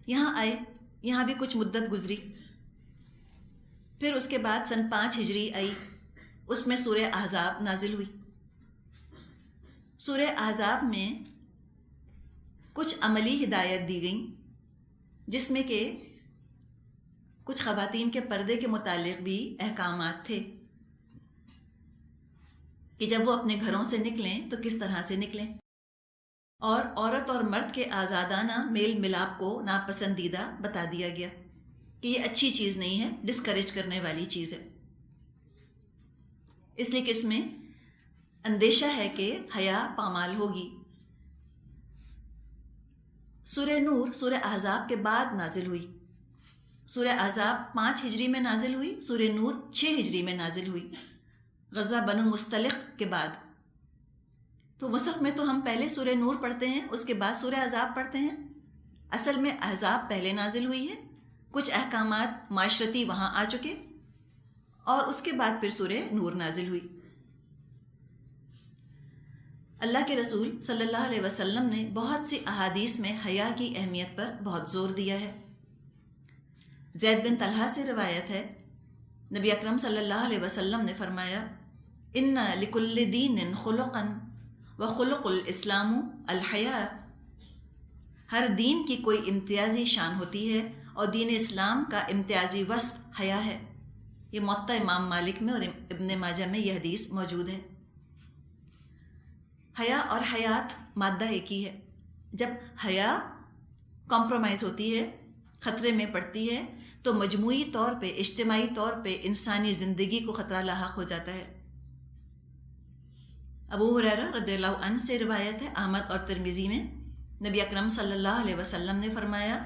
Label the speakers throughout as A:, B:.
A: یہاں آئے، یہاں بھی کچھ مدت گزری، پھر اس کے بعد سن 5 ہجری آئی، اس میں سورہ احزاب نازل ہوئی۔ سورہ احزاب میں کچھ عملی ہدایت دی گئیں، جس میں کہ کچھ خواتین کے پردے کے متعلق بھی احکامات تھے کہ جب وہ اپنے گھروں سے نکلیں تو کس طرح سے نکلیں، اور عورت اور مرد کے آزادانہ میل ملاپ کو ناپسندیدہ بتا دیا گیا کہ یہ اچھی چیز نہیں ہے، ڈسکریج کرنے والی چیز ہے، اس لیے کہ اس میں اندیشہ ہے کہ حیا پامال ہوگی۔ سورہ نور سورہ احزاب کے بعد نازل ہوئی۔ سورہ احزاب 5 ہجری میں نازل ہوئی، سورہ نور 6 ہجری میں نازل ہوئی، غزوہ بنو مستلق کے بعد۔ تو مصحف میں تو ہم پہلے سورہ نور پڑھتے ہیں، اس کے بعد سورہ احزاب پڑھتے ہیں، اصل میں احزاب پہلے نازل ہوئی ہے، کچھ احکامات معاشرتی وہاں آ چکے، اور اس کے بعد پھر سورہ نور نازل ہوئی۔ اللہ کے رسول صلی اللہ علیہ وسلم نے بہت سی احادیث میں حیا کی اہمیت پر بہت زور دیا ہے۔ زید بن طلحہ سے روایت ہے، نبی اکرم صلی اللہ علیہ وسلم نے فرمایا، ان لکل دین خلقا وخلق الاسلام الحیا، ہر دین کی کوئی امتیازی شان ہوتی ہے اور دین اسلام کا امتیازی وصف حیا ہے۔ یہ موطا امام مالک میں اور ابن ماجہ میں یہ حدیث موجود ہے۔ حیا اور حیات مادہ ایک ہی ہے۔ جب حیا کمپرومائز ہوتی ہے، خطرے میں پڑتی ہے، تو مجموعی طور پہ، اجتماعی طور پہ انسانی زندگی کو خطرہ لاحق ہو جاتا ہے۔ ابو ہریرہ رضی اللہ عنہ سے روایت ہے، احمد اور ترمذی میں، نبی اکرم صلی اللہ علیہ وسلم نے فرمایا،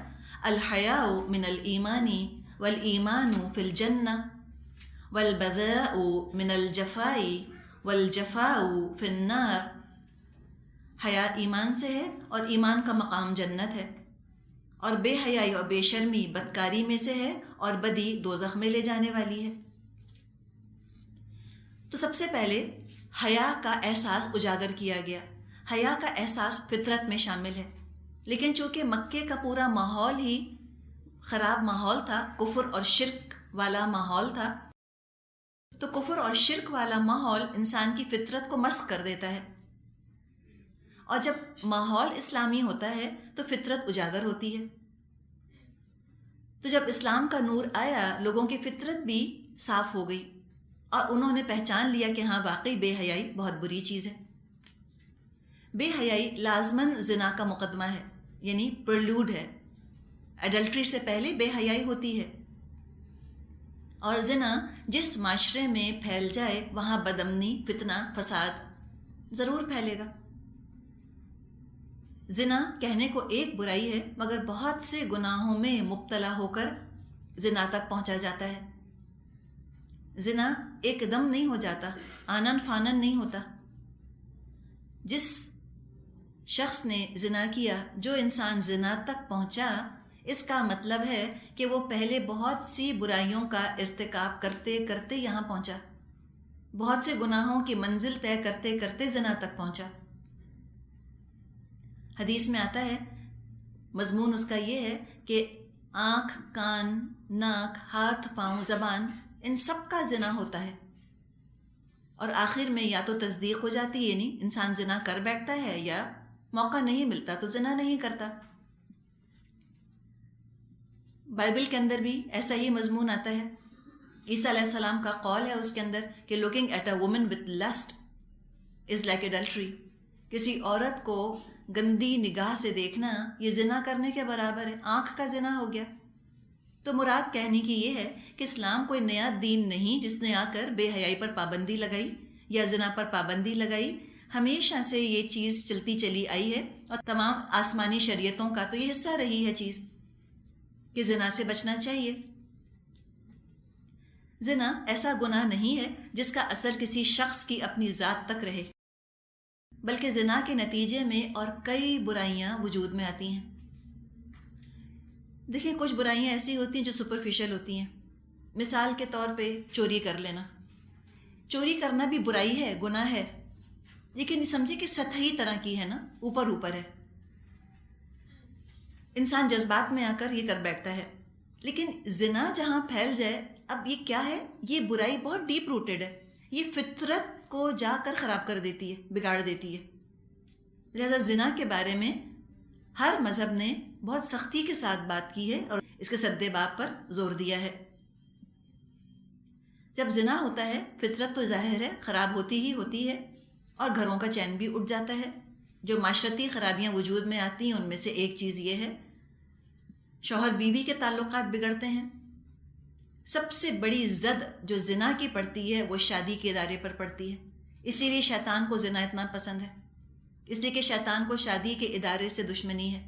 A: الحیاء من الایمان والایمان فی الجنہ والبذاء من الجفاء والجفاء فی النار۔ حیا ایمان سے ہے اور ایمان کا مقام جنت ہے، اور بے حیائی اور بے شرمی بدکاری میں سے ہے اور بدی دوزخ میں لے جانے والی ہے۔ تو سب سے پہلے حیا کا احساس اجاگر کیا گیا۔ حیا کا احساس فطرت میں شامل ہے، لیکن چونکہ مکے کا پورا ماحول ہی خراب ماحول تھا، کفر اور شرک والا ماحول تھا، تو کفر اور شرک والا ماحول انسان کی فطرت کو مسخ کر دیتا ہے، اور جب ماحول اسلامی ہوتا ہے تو فطرت اجاگر ہوتی ہے۔ تو جب اسلام کا نور آیا، لوگوں کی فطرت بھی صاف ہو گئی اور انہوں نے پہچان لیا کہ ہاں واقعی بے حیائی بہت بری چیز ہے۔ بے حیائی لازماً زنا کا مقدمہ ہے، یعنی پرلوڈ ہے۔ ایڈلٹری سے پہلے بے حیائی ہوتی ہے، اور زنا جس معاشرے میں پھیل جائے وہاں بدامنی، فتنہ، فساد ضرور پھیلے گا۔ زنا کہنے کو ایک برائی ہے، مگر بہت سے گناہوں میں مبتلا ہو کر زنا تک پہنچا جاتا ہے۔ زنا ایک دم نہیں ہو جاتا، آنن فانن نہیں ہوتا۔ جس شخص نے زنا کیا، جو انسان زنا تک پہنچا، اس کا مطلب ہے کہ وہ پہلے بہت سی برائیوں کا ارتکاب کرتے کرتے یہاں پہنچا، بہت سے گناہوں کی منزل طے کرتے کرتے زنا تک پہنچا۔ حدیث میں آتا ہے، مضمون اس کا یہ ہے کہ آنکھ، کان، ناک، ہاتھ، پاؤں، زبان، ان سب کا زنا ہوتا ہے، اور آخر میں یا تو تصدیق ہو جاتی ہے، یعنی انسان زنا کر بیٹھتا ہے، یا موقع نہیں ملتا تو زنا نہیں کرتا۔ بائبل کے اندر بھی ایسا ہی مضمون آتا ہے۔ عیسیٰ علیہ السلام کا قول ہے اس کے اندر کہ looking at a woman with lust is like adultery، کسی عورت کو گندی نگاہ سے دیکھنا یہ زنا کرنے کے برابر ہے، آنکھ کا زنا ہو گیا۔ تو مراد کہنے کی یہ ہے کہ اسلام کوئی نیا دین نہیں جس نے آ کر بے حیائی پر پابندی لگائی یا زنا پر پابندی لگائی۔ ہمیشہ سے یہ چیز چلتی چلی آئی ہے، اور تمام آسمانی شریعتوں کا تو یہ حصہ رہی ہے چیز کہ زنا سے بچنا چاہیے۔ زنا ایسا گناہ نہیں ہے جس کا اثر کسی شخص کی اپنی ذات تک رہے، بلکہ زنا کے نتیجے میں اور کئی برائیاں وجود میں آتی ہیں۔ دیکھیں، کچھ برائیاں ایسی ہوتی ہیں جو سپرفیشل ہوتی ہیں۔ مثال کے طور پہ چوری کر لینا۔ چوری کرنا بھی برائی ہے، گناہ ہے، لیکن سمجھے کہ سطحی طرح کی ہے نا، اوپر اوپر ہے۔ انسان جذبات میں آ کر یہ کر بیٹھتا ہے. لیکن زنا جہاں پھیل جائے، اب یہ کیا ہے؟ یہ برائی بہت ڈیپ روٹڈ ہے، یہ فطرت کو جا کر خراب کر دیتی ہے، بگاڑ دیتی ہے. لہذا زنا کے بارے میں ہر مذہب نے بہت سختی کے ساتھ بات کی ہے اور اس کے سد باب پر زور دیا ہے. جب زنا ہوتا ہے فطرت تو ظاہر ہے خراب ہوتی ہی ہوتی ہے، اور گھروں کا چین بھی اٹھ جاتا ہے. جو معاشرتی خرابیاں وجود میں آتی ہیں ان میں سے ایک چیز یہ ہے شوہر بیوی کے تعلقات بگڑتے ہیں. سب سے بڑی زد جو زنا کی پڑتی ہے وہ شادی کے ادارے پر پڑتی ہے. اسی لیے شیطان کو زنا اتنا پسند ہے، اس لیے کہ شیطان کو شادی کے ادارے سے دشمنی ہے،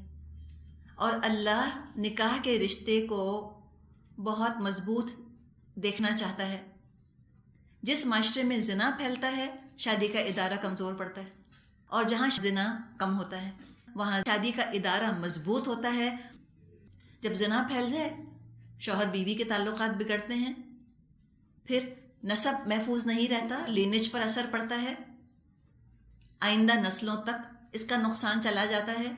A: اور اللہ نکاح کے رشتے کو بہت مضبوط دیکھنا چاہتا ہے. جس معاشرے میں زنا پھیلتا ہے شادی کا ادارہ کمزور پڑتا ہے، اور جہاں زنا کم ہوتا ہے وہاں شادی کا ادارہ مضبوط ہوتا ہے. جب زنا پھیل جائے شوہر بیوی کے تعلقات بگڑتے ہیں، پھر نسب محفوظ نہیں رہتا، لینج پر اثر پڑتا ہے، آئندہ نسلوں تک اس کا نقصان چلا جاتا ہے.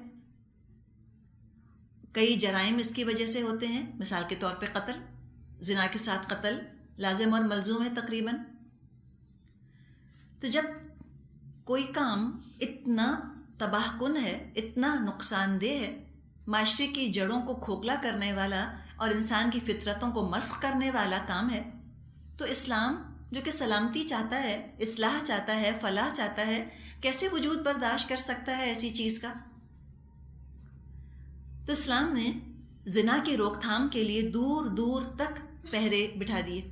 A: کئی جرائم اس کی وجہ سے ہوتے ہیں، مثال کے طور پہ قتل، زنا کے ساتھ قتل لازم اور ملزوم ہے تقریباً. تو جب کوئی کام اتنا تباہ کن ہے، اتنا نقصان دہ ہے، معاشرے کی جڑوں کو کھوکھلا کرنے والا اور انسان کی فطرتوں کو مسخ کرنے والا کام ہے، تو اسلام جو کہ سلامتی چاہتا ہے، اصلاح چاہتا ہے، فلاح چاہتا ہے، کیسے وجود برداشت کر سکتا ہے ایسی چیز کا؟ تو اسلام نے زنا کی روک تھام کے لیے دور دور تک پہرے بٹھا دیے،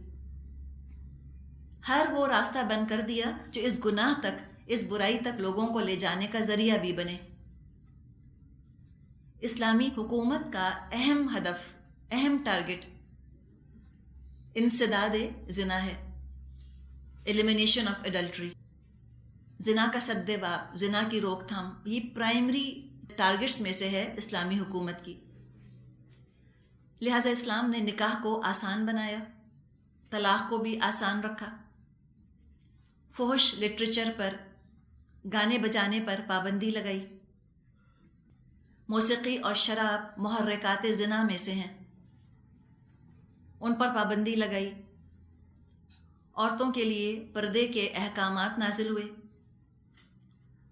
A: ہر وہ راستہ بند کر دیا جو اس گناہ تک، اس برائی تک لوگوں کو لے جانے کا ذریعہ بھی بنے. اسلامی حکومت کا اہم ہدف، اہم ٹارگٹ انسداد زنا ہے، ایلیمینیشن آف ایڈلٹری. زنا کا سد باب، زنا کی روک تھام، یہ پرائمری ٹارگٹس میں سے ہے اسلامی حکومت کی. لہٰذا اسلام نے نکاح کو آسان بنایا، طلاق کو بھی آسان رکھا، فحش لٹریچر پر، گانے بجانے پر پابندی لگائی. موسیقی اور شراب محرکات زنا میں سے ہیں، ان پر پابندی لگائی. عورتوں کے لیے پردے کے احکامات نازل ہوئے.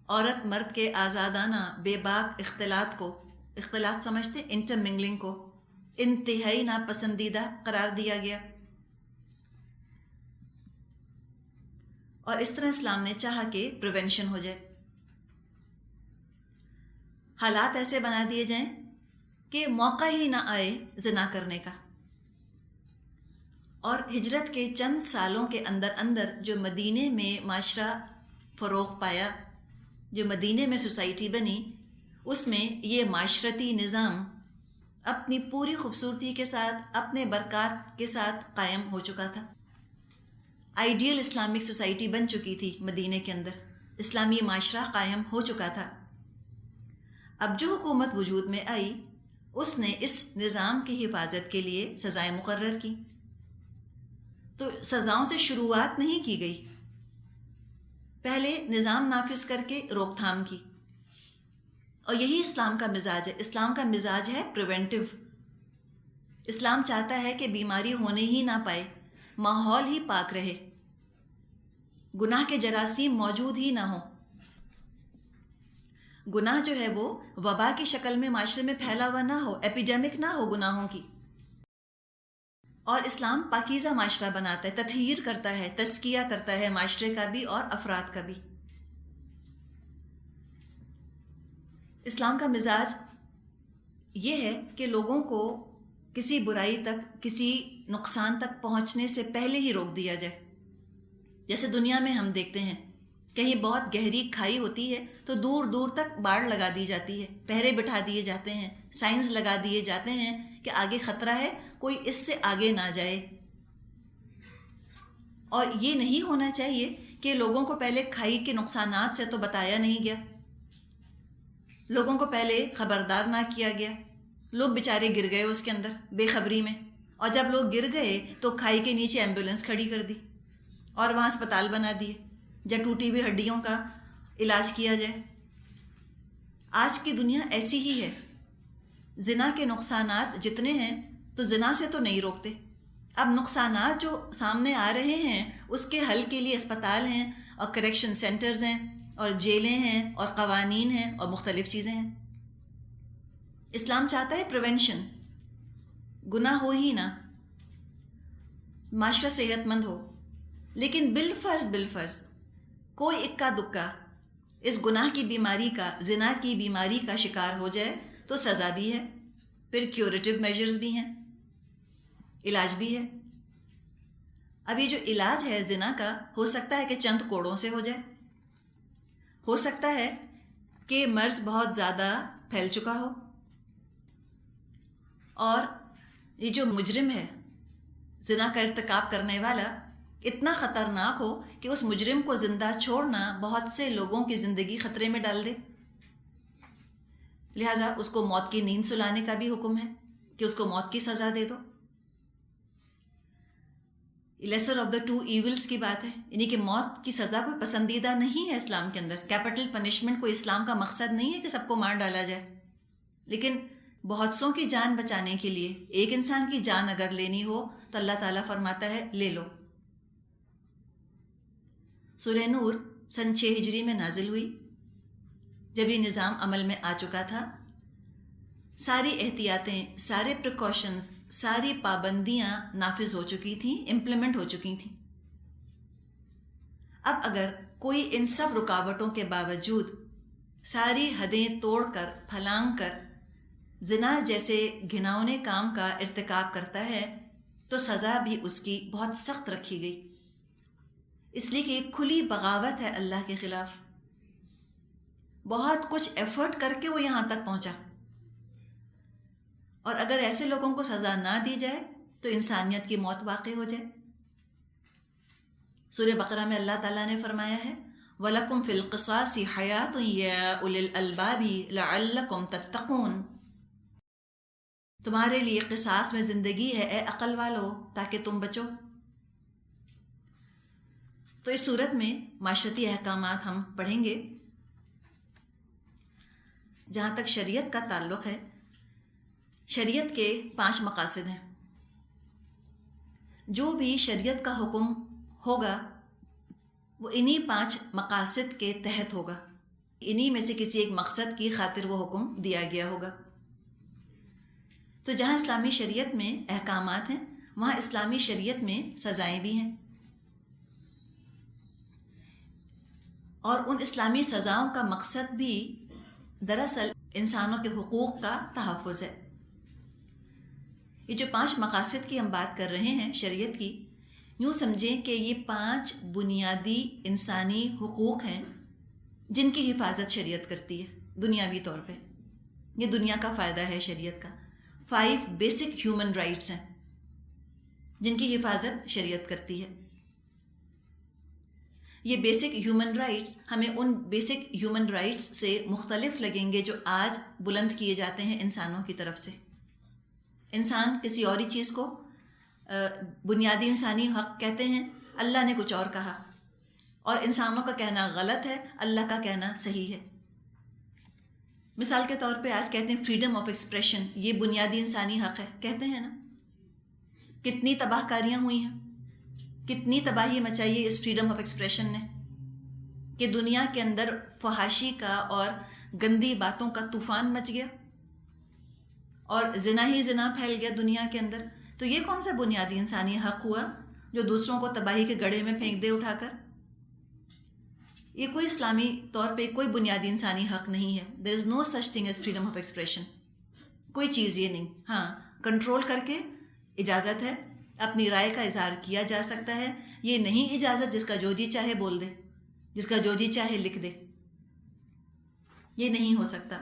A: عورت مرد کے آزادانہ بے باک اختلاط سمجھتے انٹرمنگلنگ کو انتہائی ناپسندیدہ قرار دیا گیا. اور اس طرح اسلام نے چاہا کہ پریونشن ہو جائے، حالات ایسے بنا دیے جائیں کہ موقع ہی نہ آئے زنا کرنے کا. اور ہجرت کے چند سالوں کے اندر جو مدینے میں معاشرہ فروغ پایا، جو مدینے میں سوسائٹی بنی، اس میں یہ معاشرتی نظام اپنی پوری خوبصورتی کے ساتھ، اپنے برکات کے ساتھ قائم ہو چکا تھا. آئیڈیل اسلامک سوسائٹی بن چکی تھی مدینے کے اندر، اسلامی معاشرہ قائم ہو چکا تھا. اب جو حکومت وجود میں آئی اس نے اس نظام کی حفاظت کے لیے سزائیں مقرر کی. تو سزاؤں سے شروعات نہیں کی گئی، پہلے نظام نافذ کر کے روک تھام کی. اور یہی اسلام کا مزاج ہے. اسلام کا مزاج ہے پریونٹیو. اسلام چاہتا ہے کہ بیماری ہونے ہی نہ پائے، ماحول ہی پاک رہے، گناہ کے جراثیم موجود ہی نہ ہوں. گناہ جو ہے وہ وبا کی شکل میں معاشرے میں پھیلا ہوا نہ ہو، ایپیڈیمک نہ ہو گناہوں کی. اور اسلام پاکیزہ معاشرہ بناتا ہے، تطہیر کرتا ہے، تزکیہ کرتا ہے معاشرے کا بھی اور افراد کا بھی. اسلام کا مزاج یہ ہے کہ لوگوں کو کسی برائی تک، کسی نقصان تک پہنچنے سے پہلے ہی روک دیا جائے. جیسے دنیا میں ہم دیکھتے ہیں کہیں بہت گہری کھائی ہوتی ہے تو دور دور تک باڑ لگا دی جاتی ہے، پہرے بٹھا دیے جاتے ہیں، سائنس لگا دیے جاتے ہیں کہ آگے خطرہ ہے، کوئی اس سے آگے نہ جائے. اور یہ نہیں ہونا چاہیے کہ لوگوں کو پہلے کھائی کے نقصانات سے تو بتایا نہیں گیا، لوگوں کو پہلے خبردار نہ کیا گیا. لوگ بیچارے گر گئے اس کے اندر بے خبری میں، اور جب لوگ گر گئے تو کھائی کے نیچے ایمبولینس کھڑی کر دی اور وہاں اسپتال بنا دیے جب ٹوٹی ہوئی ہڈیوں کا علاج کیا جائے. آج کی دنیا ایسی ہی ہے. زنا کے نقصانات جتنے ہیں تو زنا سے تو نہیں روکتے. اب نقصانات جو سامنے آ رہے ہیں اس کے حل کے لیے اسپتال ہیں اور کریکشن سینٹرز ہیں اور جیلیں ہیں اور قوانین ہیں اور مختلف چیزیں ہیں. اسلام چاہتا ہے پریونشن، گناہ ہو ہی نہ، معاشرہ صحت مند ہو. لیکن بالفرض کوئی اکا دکا اس گناہ کی بیماری کا، زنا کی بیماری کا شکار ہو جائے تو سزا بھی ہے، پھر کیوریٹو میجرز بھی ہیں، علاج بھی ہے. اب یہ جو علاج ہے زنا کا، ہو سکتا ہے کہ چند کوڑوں سے ہو جائے، ہو سکتا ہے کہ مرض بہت زیادہ پھیل چکا ہو، اور یہ جو مجرم ہے زنا کا ارتکاب کرنے والا اتنا خطرناک ہو کہ اس مجرم کو زندہ چھوڑنا بہت سے لوگوں کی زندگی خطرے میں ڈال دے. لہٰذا اس کو موت کی نیند سلانے کا بھی حکم ہے کہ اس کو موت کی سزا دے دو. Lesser of the two evils کی بات ہے، یعنی کہ موت کی سزا کوئی پسندیدہ نہیں ہے اسلام کے اندر. کیپٹل پنشمنٹ کوئی اسلام کا مقصد نہیں ہے کہ سب کو مار ڈالا جائے، لیکن بہت سوں کی جان بچانے کے لیے ایک انسان کی جان اگر لینی ہو تو اللہ تعالیٰ فرماتا ہے لے لو. سورہ نور سن 6 ہجری میں نازل ہوئی. جب یہ نظام عمل میں آ چکا تھا، ساری احتیاطیں، سارے پریکاشنز، ساری پابندیاں نافذ ہو چکی تھیں، امپلیمنٹ ہو چکی تھیں. اب اگر کوئی ان سب رکاوٹوں کے باوجود ساری حدیں توڑ کر پھلانگ کر زنا جیسے گھناؤنے کام کا ارتکاب کرتا ہے تو سزا بھی اس کی بہت سخت رکھی گئی، اس لیے کہ ایک کھلی بغاوت ہے اللہ کے خلاف. بہت کچھ ایفرٹ کر کے وہ یہاں تک پہنچا، اور اگر ایسے لوگوں کو سزا نہ دی جائے تو انسانیت کی موت واقع ہو جائے. سورہ بقرہ میں اللہ تعالیٰ نے فرمایا ہے وَلَكُمْ فِي الْقِصَاصِ حَيَاةٌ يَا أُولِي الْأَلْبَابِ لَعَلَّكُمْ تَتَّقُونَ. تمہارے لیے قصاص میں زندگی ہے اے عقل والو، تاکہ تم بچو. تو اس صورت میں معاشرتی احکامات ہم پڑھیں گے. جہاں تک شریعت کا تعلق ہے، شریعت کے 5 مقاصد ہیں. جو بھی شریعت کا حکم ہوگا وہ انہی 5 مقاصد کے تحت ہوگا، انہی میں سے کسی ایک مقصد کی خاطر وہ حکم دیا گیا ہوگا. تو جہاں اسلامی شریعت میں احکامات ہیں وہاں اسلامی شریعت میں سزائیں بھی ہیں، اور ان اسلامی سزاؤں کا مقصد بھی دراصل انسانوں کے حقوق کا تحفظ ہے. یہ جو 5 مقاصد کی ہم بات کر رہے ہیں شریعت کی، یوں سمجھیں کہ یہ 5 بنیادی انسانی حقوق ہیں جن کی حفاظت شریعت کرتی ہے دنیاوی طور پہ. یہ دنیا کا فائدہ ہے شریعت کا. 5 بیسک ہیومن رائٹس ہیں جن کی حفاظت شریعت کرتی ہے. یہ بیسک ہیومن رائٹس ہمیں ان بیسک ہیومن رائٹس سے مختلف لگیں گے جو آج بلند کیے جاتے ہیں انسانوں کی طرف سے. انسان کسی اور ہی چیز کو بنیادی انسانی حق کہتے ہیں، اللہ نے کچھ اور کہا، اور انسانوں کا کہنا غلط ہے، اللہ کا کہنا صحیح ہے. مثال کے طور پہ آج کہتے ہیں فریڈم آف ایکسپریشن، یہ بنیادی انسانی حق ہے، کہتے ہیں نا. کتنی تباہ کاریاں ہوئی ہیں، کتنی تباہی مچائی ہے اس فریڈم آف ایکسپریشن نے، کہ دنیا کے اندر فحاشی کا اور گندی باتوں کا طوفان مچ گیا اور زنا ہی زنا پھیل گیا دنیا کے اندر. تو یہ کون سا بنیادی انسانی حق ہوا جو دوسروں کو تباہی کے گڑھے میں پھینک دے اٹھا کر؟ یہ کوئی اسلامی طور پہ کوئی بنیادی انسانی حق نہیں ہے. There is no such thing as freedom of expression. کوئی چیز یہ نہیں. ہاں، کنٹرول کر کے اجازت ہے، اپنی رائے کا اظہار کیا جا سکتا ہے. یہ نہیں اجازت جس کا جو جی چاہے بول دے، جس کا جو جی چاہے لکھ دے، یہ نہیں ہو سکتا.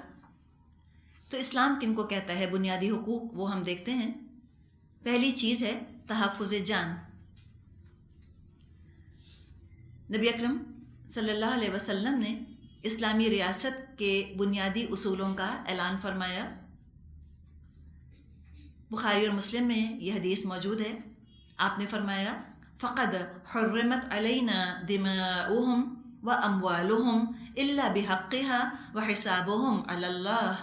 A: تو اسلام کن کو کہتا ہے بنیادی حقوق، وہ ہم دیکھتے ہیں. پہلی چیز ہے تحفظ جان. نبی اکرم صلی اللہ علیہ وسلم نے اسلامی ریاست کے بنیادی اصولوں کا اعلان فرمایا. بخاری اور مسلم میں یہ حدیث موجود ہے. آپ نے فرمایا فقد حرمت علینا دماؤہم و اموالہم الا بحقها وحسابہم علی اللہ.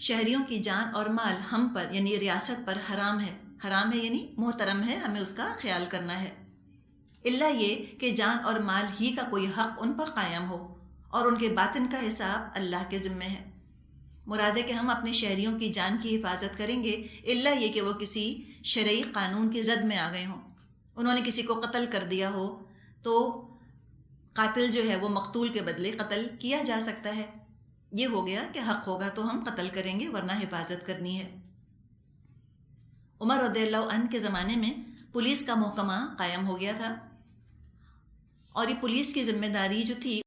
A: شہریوں کی جان اور مال ہم پر یعنی ریاست پر حرام ہے یعنی محترم ہے، ہمیں اس کا خیال کرنا ہے، الا یہ کہ جان اور مال ہی کا کوئی حق ان پر قائم ہو اور ان کے باطن کا حساب اللہ کے ذمے ہے۔ مراد ہے کہ ہم اپنے شہریوں کی جان کی حفاظت کریں گے الا یہ کہ وہ کسی شرعی قانون کی زد میں آ گئے ہوں، انہوں نے کسی کو قتل کر دیا ہو تو قاتل جو ہے وہ مقتول کے بدلے قتل کیا جا سکتا ہے، یہ ہو گیا کہ حق ہوگا تو ہم قتل کریں گے ورنہ حفاظت کرنی ہے۔ عمر رضی اللہ عنہ کے زمانے میں پولیس کا محکمہ قائم ہو گیا تھا، اور یہ پولیس کی ذمہ داری جو تھی،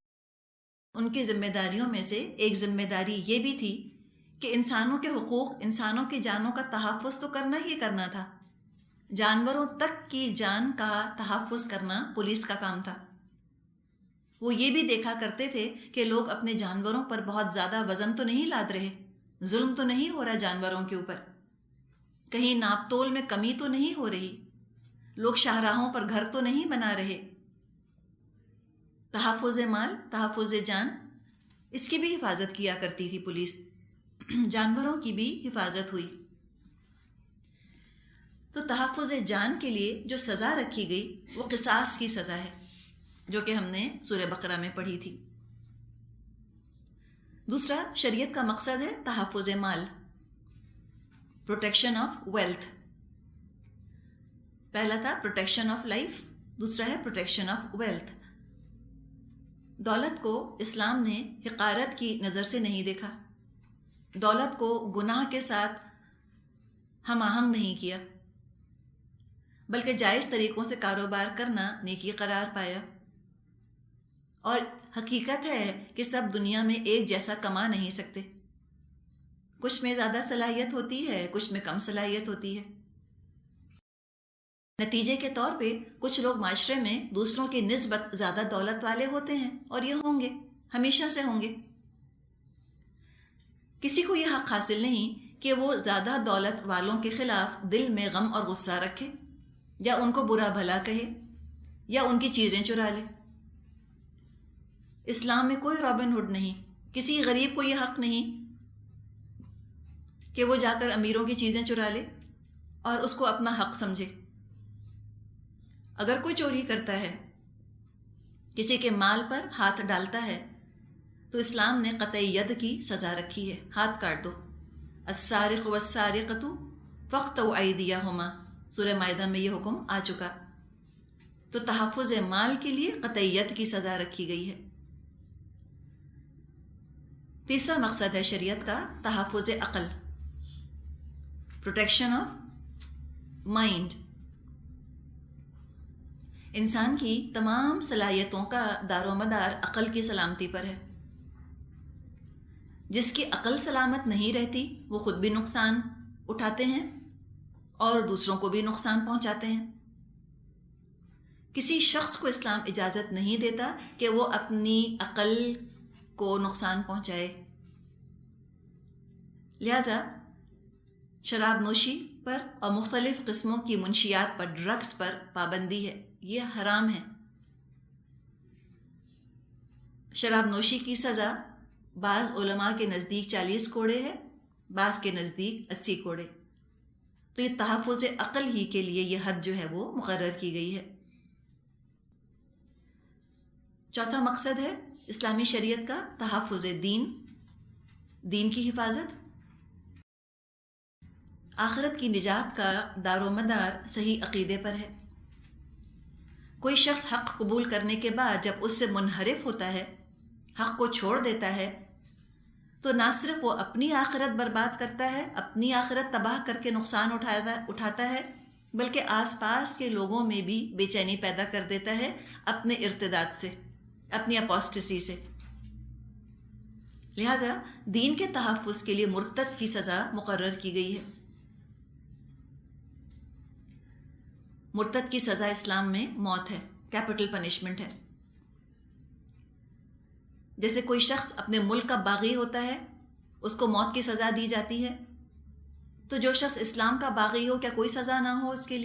A: ان کی ذمہ داریوں میں سے ایک ذمہ داری یہ بھی تھی کہ انسانوں کے حقوق، انسانوں کی جانوں کا تحفظ تو کرنا ہی کرنا تھا، جانوروں تک کی جان کا تحفظ کرنا پولیس کا کام تھا۔ وہ یہ بھی دیکھا کرتے تھے کہ لوگ اپنے جانوروں پر بہت زیادہ وزن تو نہیں لاد رہے، ظلم تو نہیں ہو رہا جانوروں کے اوپر، کہیں ناپ تول میں کمی تو نہیں ہو رہی، لوگ شاہراہوں پر گھر تو نہیں بنا رہے۔ تحفظ مال، تحفظ جان، اس کی بھی حفاظت کیا کرتی تھی پولیس، جانوروں کی بھی حفاظت ہوئی۔ تو تحفظ جان کے لیے جو سزا رکھی گئی وہ قصاص کی سزا ہے، جو کہ ہم نے سورہ بقرہ میں پڑھی تھی۔ دوسرا، شریعت کا مقصد ہے تحفظ مال، پروٹیکشن آف ویلتھ۔ پہلا تھا پروٹیکشن آف لائف، دوسرا ہے پروٹیکشن آف ویلتھ۔ دولت کو اسلام نے حقارت کی نظر سے نہیں دیکھا، دولت کو گناہ کے ساتھ ہم آہنگ نہیں کیا، بلکہ جائز طریقوں سے کاروبار کرنا نیکی قرار پایا۔ اور حقیقت ہے کہ سب دنیا میں ایک جیسا کما نہیں سکتے، کچھ میں زیادہ صلاحیت ہوتی ہے، کچھ میں کم صلاحیت ہوتی ہے۔ نتیجے کے طور پہ کچھ لوگ معاشرے میں دوسروں کی نسبت زیادہ دولت والے ہوتے ہیں، اور یہ ہوں گے، ہمیشہ سے ہوں گے۔ کسی کو یہ حق حاصل نہیں کہ وہ زیادہ دولت والوں کے خلاف دل میں غم اور غصہ رکھے، یا ان کو برا بھلا کہے، یا ان کی چیزیں چرا لے۔ اسلام میں کوئی رابن ہوڈ نہیں، کسی غریب کو یہ حق نہیں کہ وہ جا کر امیروں کی چیزیں چرا لے اور اس کو اپنا حق سمجھے۔ اگر کوئی چوری کرتا ہے، کسی کے مال پر ہاتھ ڈالتا ہے، تو اسلام نے قطع ید کی سزا رکھی ہے، ہاتھ کاٹ دو۔ السارق والسارقۃ فاقطعوا ایدیہما، سورہ مائدہ میں یہ حکم آ چکا۔ تو تحفظ مال کے لیے قطع ید کی سزا رکھی گئی ہے۔ تیسرا مقصد ہے شریعت کا تحفظ عقل، پروٹیکشن آف مائنڈ۔ انسان کی تمام صلاحیتوں کا دار و مدار عقل کی سلامتی پر ہے۔ جس کی عقل سلامت نہیں رہتی وہ خود بھی نقصان اٹھاتے ہیں اور دوسروں کو بھی نقصان پہنچاتے ہیں۔ کسی شخص کو اسلام اجازت نہیں دیتا کہ وہ اپنی عقل کو نقصان پہنچائے۔ لہذا شراب نوشی پر اور مختلف قسموں کی منشیات پر، ڈرگس پر پابندی ہے، یہ حرام ہے۔ شراب نوشی کی سزا بعض علماء کے نزدیک 40 کوڑے ہے، بعض کے نزدیک 80 کوڑے۔ تو یہ تحفظ عقل ہی کے لیے یہ حد جو ہے وہ مقرر کی گئی ہے۔ چوتھا مقصد ہے اسلامی شریعت کا تحفظ دین، دین کی حفاظت۔ آخرت کی نجات کا دار و مدار صحیح عقیدے پر ہے۔ کوئی شخص حق قبول کرنے کے بعد جب اس سے منحرف ہوتا ہے، حق کو چھوڑ دیتا ہے، تو نہ صرف وہ اپنی آخرت برباد کرتا ہے، اپنی آخرت تباہ کر کے نقصان اٹھاتا ہے، بلکہ آس پاس کے لوگوں میں بھی بے چینی پیدا کر دیتا ہے اپنے ارتداد سے، اپنی اپوسٹسی سے۔ لہذا دین کے تحفظ کے لیے مرتد کی سزا مقرر کی گئی ہے۔ مرتد کی سزا اسلام میں موت ہے، کیپٹل پنشمنٹ ہے۔ جیسے کوئی شخص اپنے ملک کا باغی ہوتا ہے، اس کو موت کی سزا دی جاتی ہے، تو جو شخص اسلام کا باغی ہو، کیا کوئی سزا نہ ہو اس کے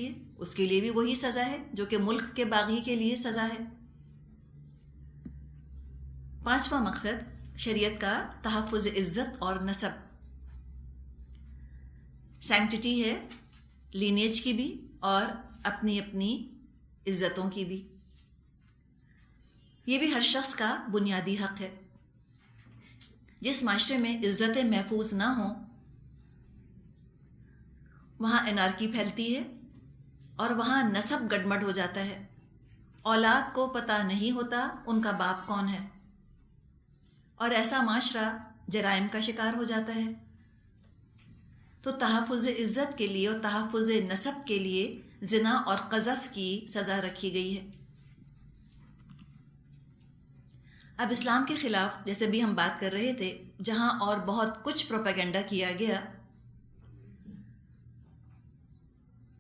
A: لیے بھی وہی سزا ہے جو کہ ملک کے باغی کے لیے سزا ہے۔ پانچواں مقصد شریعت کا تحفظ عزت اور نسب۔ سینکٹیٹی ہے لینیج کی بھی اور اپنی اپنی عزتوں کی بھی. یہ بھی ہر شخص کا بنیادی حق ہے. جس معاشرے میں عزتیں محفوظ نہ ہوں وہاں انارکی پھیلتی ہے اور وہاں نسب گڑبڑ ہو جاتا ہے. اولاد کو پتہ نہیں ہوتا ان کا باپ کون ہے اور ایسا معاشرہ جرائم کا شکار ہو جاتا ہے. تو تحفظ عزت کے لیے اور تحفظ نسب کے لیے زنا اور قذف کی سزا رکھی گئی ہے. اب اسلام کے خلاف جیسے بھی ہم بات کر رہے تھے جہاں اور بہت کچھ پروپیگنڈا کیا گیا،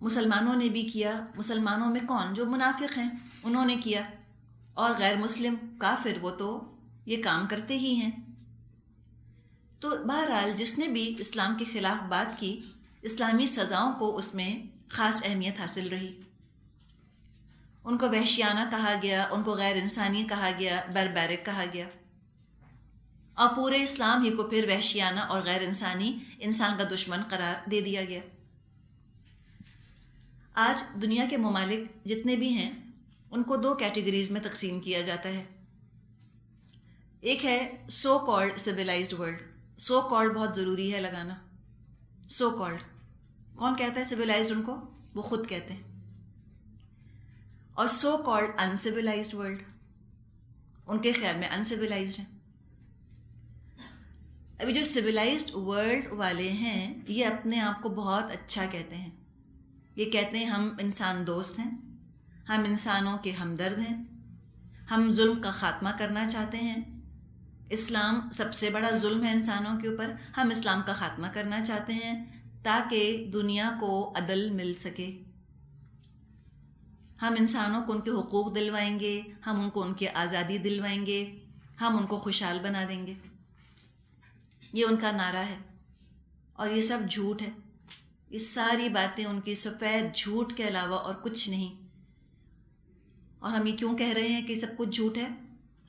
A: مسلمانوں نے بھی کیا. مسلمانوں میں کون؟ جو منافق ہیں انہوں نے کیا، اور غیر مسلم کافر وہ تو یہ کام کرتے ہی ہیں. تو بہرحال جس نے بھی اسلام کے خلاف بات کی اسلامی سزاؤں کو اس میں خاص اہمیت حاصل رہی. ان کو وحشیانہ کہا گیا، ان کو غیر انسانی کہا گیا، بربیرک کہا گیا، اور پورے اسلام ہی کو پھر وحشیانہ اور غیر انسانی انسان کا دشمن قرار دے دیا گیا. آج دنیا کے ممالک جتنے بھی ہیں ان کو 2 کیٹیگریز میں تقسیم کیا جاتا ہے. ایک ہے so called civilised world. So called بہت ضروری ہے لگانا. سو کالڈ کون کہتا ہے سویلائزڈ؟ ان کو وہ خود کہتے ہیں. اور سو کالڈ انسویلائزڈ ورلڈ، ان کے خیال میں انسویلائزڈ ہیں. ابھی جو سویلائزڈ ورلڈ والے ہیں یہ اپنے آپ کو بہت اچھا کہتے ہیں. یہ کہتے ہیں ہم انسان دوست ہیں، ہم انسانوں کے ہمدرد ہیں، ہم ظلم کا خاتمہ کرنا چاہتے ہیں. اسلام سب سے بڑا ظلم ہے انسانوں کے اوپر، ہم اسلام کا خاتمہ کرنا چاہتے ہیں تاکہ دنیا کو عدل مل سکے. ہم انسانوں کو ان کے حقوق دلوائیں گے، ہم ان کو ان کی آزادی دلوائیں گے، ہم ان کو خوشحال بنا دیں گے. یہ ان کا نعرہ ہے اور یہ سب جھوٹ ہے. یہ ساری باتیں ان کی سفید جھوٹ کے علاوہ اور کچھ نہیں. اور ہم یہ کیوں کہہ رہے ہیں کہ سب کچھ جھوٹ ہے؟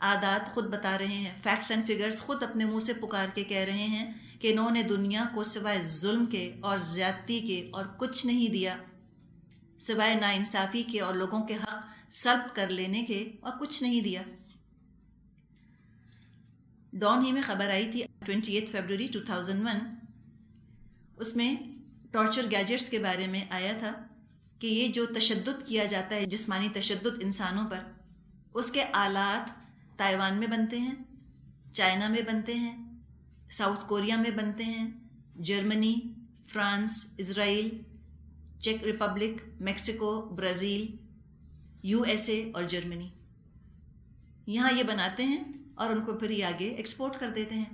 A: اعداد خود بتا رہے ہیں، فیکٹس اینڈ فگرز خود اپنے منہ سے پکار کے کہہ رہے ہیں کہ انہوں نے دنیا کو سوائے ظلم کے اور زیادتی کے اور کچھ نہیں دیا، سوائے ناانصافی کے اور لوگوں کے حق سلب کر لینے کے اور کچھ نہیں دیا. ڈان ہی میں خبر آئی تھی 28 فروری 2001، اس میں ٹارچر گیجٹس کے بارے میں آیا تھا کہ یہ جو تشدد کیا جاتا ہے جسمانی تشدد انسانوں پر، اس کے آلات تائیوان میں بنتے ہیں، چائنا میں بنتے ہیں، ساؤتھ کوریا میں بنتے ہیں، جرمنی، فرانس، اسرائیل، چیک ریپبلک، میکسیکو، برازیل، USA اور جرمنی. یہاں یہ بناتے ہیں اور ان کو پھر یہ آگے ایکسپورٹ کر دیتے ہیں.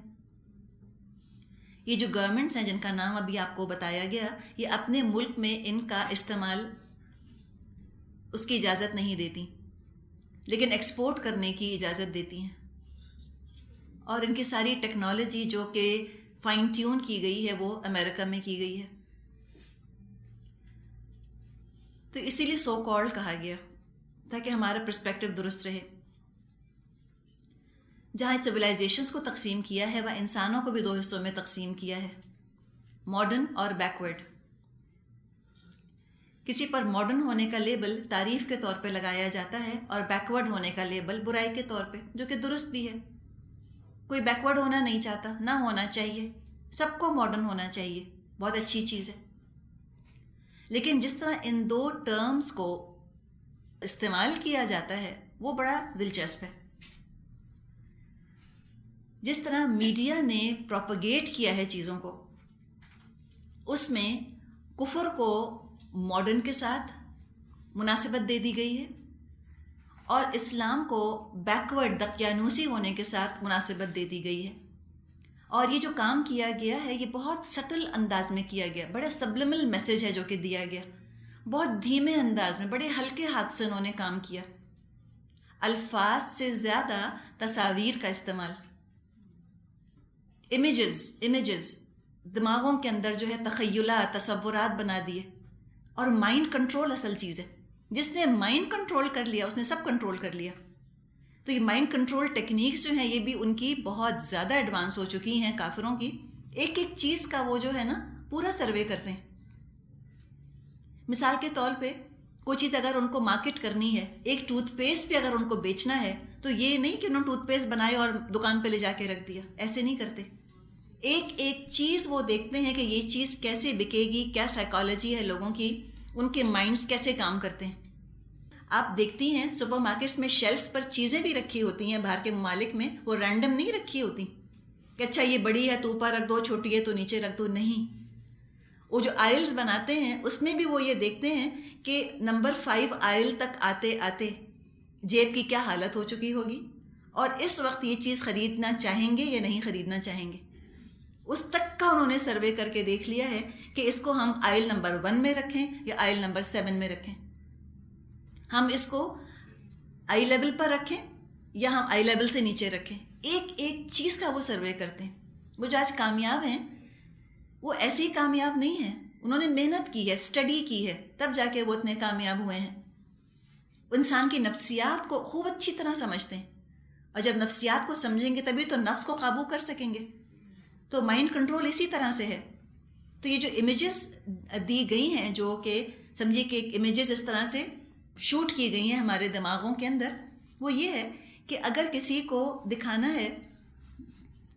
A: یہ جو گورنمنٹس ہیں جن کا نام ابھی آپ کو بتایا گیا، یہ اپنے ملک میں ان کا استعمال اس کی اجازت نہیں دیتی لیکن ایکسپورٹ کرنے کی اجازت دیتی ہیں. اور ان کی ساری ٹیکنالوجی جو کہ فائن ٹیون کی گئی ہے وہ امریکہ میں کی گئی ہے. تو اسی لیے سو کالڈ کہا گیا تاکہ ہمارا پرسپیکٹو درست رہے. جہاں سویلائزیشنس کو تقسیم کیا ہے وہ انسانوں کو بھی 2 حصوں میں تقسیم کیا ہے، ماڈرن اور بیکورڈ. کسی پر ماڈرن ہونے کا لیبل تعریف کے طور پہ لگایا جاتا ہے اور بیکورڈ ہونے کا لیبل برائی کے طور پہ، جو کہ درست بھی ہے. کوئی بیکورڈ ہونا نہیں چاہتا، نہ ہونا چاہیے، سب کو ماڈرن ہونا چاہیے، بہت اچھی چیز ہے. لیکن جس طرح ان 2 ٹرمز کو استعمال کیا جاتا ہے وہ بڑا دلچسپ ہے. جس طرح میڈیا نے پروپیگیٹ کیا ہے چیزوں کو، اس میں کفر کو ماڈرن کے ساتھ مناسبت دے دی گئی ہے اور اسلام کو بیکورڈ دقیانوسی ہونے کے ساتھ مناسبت دے دی گئی ہے. اور یہ جو کام کیا گیا ہے یہ بہت سٹل انداز میں کیا گیا، بڑا سبلمل میسج ہے جو کہ دیا گیا، بہت دھیمے انداز میں، بڑے ہلکے ہاتھ سے انہوں نے کام کیا. الفاظ سے زیادہ تصاویر کا استعمال، امیجز دماغوں کے اندر جو ہے تخیلات، تصورات بنا دیے. اور مائنڈ کنٹرول اصل چیز ہے. جس نے مائنڈ کنٹرول کر لیا اس نے سب کنٹرول کر لیا. تو یہ مائنڈ کنٹرول ٹیکنیکس جو ہیں یہ بھی ان کی بہت زیادہ ایڈوانس ہو چکی ہیں کافروں کی. ایک ایک چیز کا وہ جو ہے نا پورا سروے کرتے ہیں. مثال کے طور پہ کوئی چیز اگر ان کو مارکیٹ کرنی ہے, ایک ٹوتھ پیسٹ بھی اگر ان کو بیچنا ہے, تو یہ نہیں کہ انہوں نے ٹوتھ پیسٹ بنائے اور دکان پہ لے جا کے رکھ دیا, ایسے نہیں کرتے. ایک ایک چیز وہ دیکھتے ہیں کہ یہ چیز کیسے بکے گی, کیا سائیکالوجی ہے لوگوں کی, ان کے مائنڈز کیسے کام کرتے ہیں. آپ دیکھتی ہیں سپر مارکیٹس میں شیلفز پر چیزیں بھی رکھی ہوتی ہیں باہر کے ممالک میں, وہ رینڈم نہیں رکھی ہوتی کہ اچھا یہ بڑی ہے تو اوپر رکھ دو, چھوٹی ہے تو نیچے رکھ دو. نہیں, وہ جو آئلز بناتے ہیں اس میں بھی وہ یہ دیکھتے ہیں کہ نمبر 5 آئل تک آتے آتے جیب کی کیا حالت ہو چکی ہوگی, اور اس وقت یہ چیز خریدنا چاہیں گے یا نہیں خریدنا چاہیں گے. اس تک کا انہوں نے سروے کر کے دیکھ لیا ہے کہ اس کو ہم آئل نمبر 1 میں رکھیں یا آئل نمبر 7 میں رکھیں, ہم اس کو آئی لیول پر رکھیں یا ہم آئی لیول سے نیچے رکھیں. ایک ایک چیز کا وہ سروے کرتے ہیں. وہ جو آج کامیاب ہیں وہ ایسے ہی کامیاب نہیں ہیں, انہوں نے محنت کی ہے, اسٹڈی کی ہے, تب جا کے وہ اتنے کامیاب ہوئے ہیں. انسان کی نفسیات کو خوب اچھی طرح سمجھتے ہیں, اور جب نفسیات کو سمجھیں گے تبھی تو نفس کو قابو کر سکیں گے. تو مائنڈ کنٹرول اسی طرح سے ہے. تو یہ جو امیجز دی گئی ہیں, جو کہ سمجھیے کہ امیجز اس طرح سے شوٹ کی گئی ہیں ہمارے دماغوں کے اندر, وہ یہ ہے کہ اگر کسی کو دکھانا ہے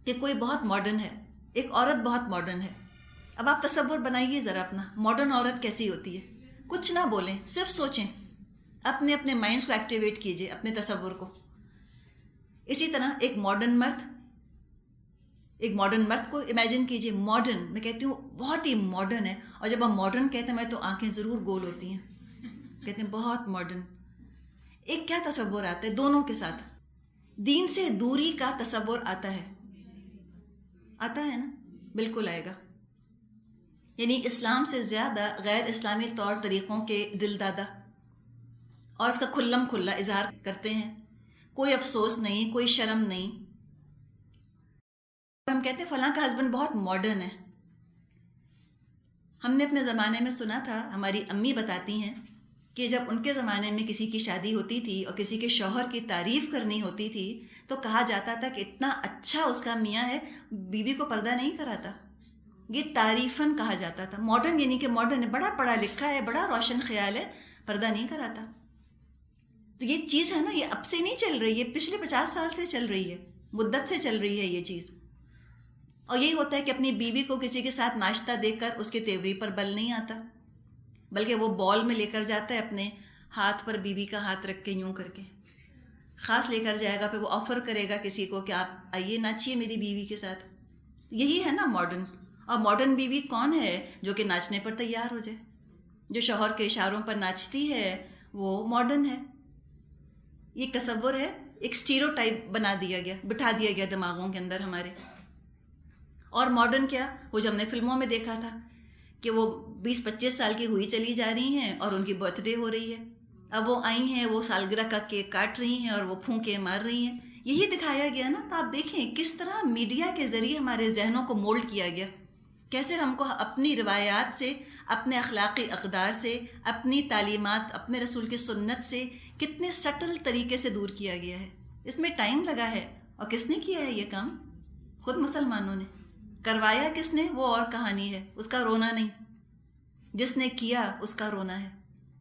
A: کہ کوئی بہت ماڈرن ہے, ایک عورت بہت ماڈرن ہے, اب آپ تصور بنائیے ذرا اپنا, ماڈرن عورت کیسی ہوتی ہے. کچھ نہ بولیں, صرف سوچیں, اپنے اپنے مائنڈس کو ایکٹیویٹ کیجئے, اپنے تصور کو. اسی طرح ایک ماڈرن مرد کو امیجن کیجئے. ماڈرن, میں کہتی ہوں بہت ہی ماڈرن ہے, اور جب ہم ماڈرن کہتے ہیں میں تو آنکھیں ضرور گول ہوتی ہیں, کہتے ہیں بہت ماڈرن. ایک کیا تصور آتا ہے دونوں کے ساتھ؟ دین سے دوری کا تصور آتا ہے نا, بالکل آئے گا. یعنی اسلام سے زیادہ غیر اسلامی طور طریقوں کے دل دادا, اور اس کا کھلم کھلا اظہار کرتے ہیں. کوئی افسوس نہیں, کوئی شرم نہیں. ہم کہتے ہیں فلاں کا ہسبینڈ بہت ماڈرن ہے. ہم نے اپنے زمانے میں سنا تھا, ہماری امی بتاتی ہیں کہ جب ان کے زمانے میں کسی کی شادی ہوتی تھی اور کسی کے شوہر کی تعریف کرنی ہوتی تھی تو کہا جاتا تھا کہ اتنا اچھا اس کا میاں ہے, بیوی کو پردہ نہیں کراتا. یہ تعریفاً کہا جاتا تھا. ماڈرن یعنی کہ ماڈرن ہے, بڑا پڑھا لکھا ہے, بڑا روشن خیال ہے, پردہ نہیں کراتا. تو یہ چیز ہے نا, یہ اب سے نہیں چل رہی ہے, پچھلے 50 سال سے چل رہی ہے, مدت سے چل رہی ہے یہ چیز. اور یہی ہوتا ہے کہ اپنی بیوی کو کسی کے ساتھ ناشتہ دے کر اس کے تیوری پر بل نہیں آتا, بلکہ وہ بال میں لے کر جاتا ہے, اپنے ہاتھ پر بیوی کا ہاتھ رکھ کے یوں کر کے خاص لے کر جائے گا, پھر وہ آفر کرے گا کسی کو کہ آپ آئیے ناچیے میری بیوی کے ساتھ. یہی ہے نا ماڈرن. اور ماڈرن بیوی کون ہے؟ جو کہ ناچنے پر تیار ہو جائے, جو شوہر کے اشاروں پر ناچتی ہے وہ ماڈرن ہے. یہ تصور ہے, ایک اسٹیریوٹائپ بنا دیا گیا, بٹھا دیا گیا دماغوں کے اندر ہمارے. اور ماڈرن کیا, وہ جو ہم نے فلموں میں دیکھا تھا کہ وہ 20-25 سال کی ہوئی چلی جا رہی ہیں اور ان کی برتھ ڈے ہو رہی ہے, اب وہ آئی ہیں, وہ سالگرہ کا کیک کاٹ رہی ہیں اور وہ پھونکے مار رہی ہیں. یہی دکھایا گیا نا. تو آپ دیکھیں کس طرح میڈیا کے ذریعے ہمارے ذہنوں کو مولڈ کیا گیا, کیسے ہم کو اپنی روایات سے, اپنے اخلاقی اقدار سے, اپنی تعلیمات, اپنے رسول کی سنت سے کتنے سٹل طریقے سے دور کیا گیا ہے. اس میں ٹائم لگا ہے. اور کس نے کیا ہے یہ کام؟ خود مسلمانوں نے. کروایا کس نے وہ اور کہانی ہے, اس کا رونا نہیں. جس نے کیا اس کا رونا ہے,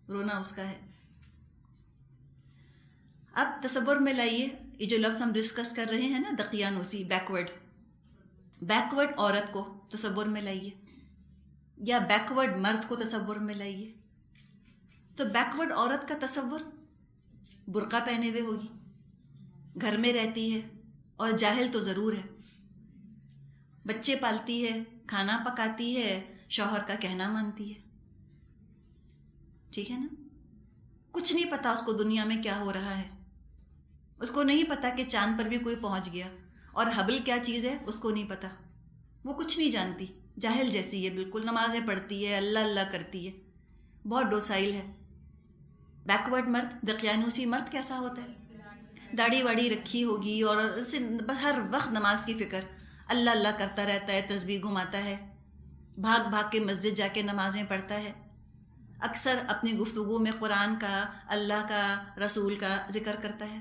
A: رونا اس کا ہے. اب تصور میں لائیے, یہ جو لفظ ہم ڈسکس کر رہے ہیں نا, دقیانوسی, بیکورڈ عورت کو تصور میں لائیے, یا بیکورڈ مرد کو تصور میں لائیے. تو بیکورڈ عورت کا تصور برقع پہنے ہوئے ہوگی, گھر میں رہتی ہے اور جاہل تو ضرور ہے, بچے پالتی ہے, کھانا پکاتی ہے, شوہر کا کہنا مانتی ہے. ٹھیک ہے نا. کچھ نہیں پتا اس کو دنیا میں کیا ہو رہا ہے, اس کو نہیں پتا کہ چاند پر بھی کوئی پہنچ گیا, اور ہبل کیا چیز ہے اس کو نہیں پتا. وہ کچھ نہیں جانتی, جاہل جیسی ہے بالکل. نمازیں پڑھتی ہے, اللہ اللہ کرتی ہے, بہت ڈوسائل ہے. بیکورڈ مرد, دقیانوسی مرد کیسا ہوتا ہے؟ داڑھی واڑی رکھی ہوگی اور ہر وقت نماز کی فکر, اللہ اللہ کرتا رہتا ہے, تسبیح گھماتا ہے, بھاگ بھاگ کے مسجد جا کے نمازیں پڑھتا ہے, اکثر اپنی گفتگو میں قرآن کا, اللہ کا, رسول کا ذکر کرتا ہے.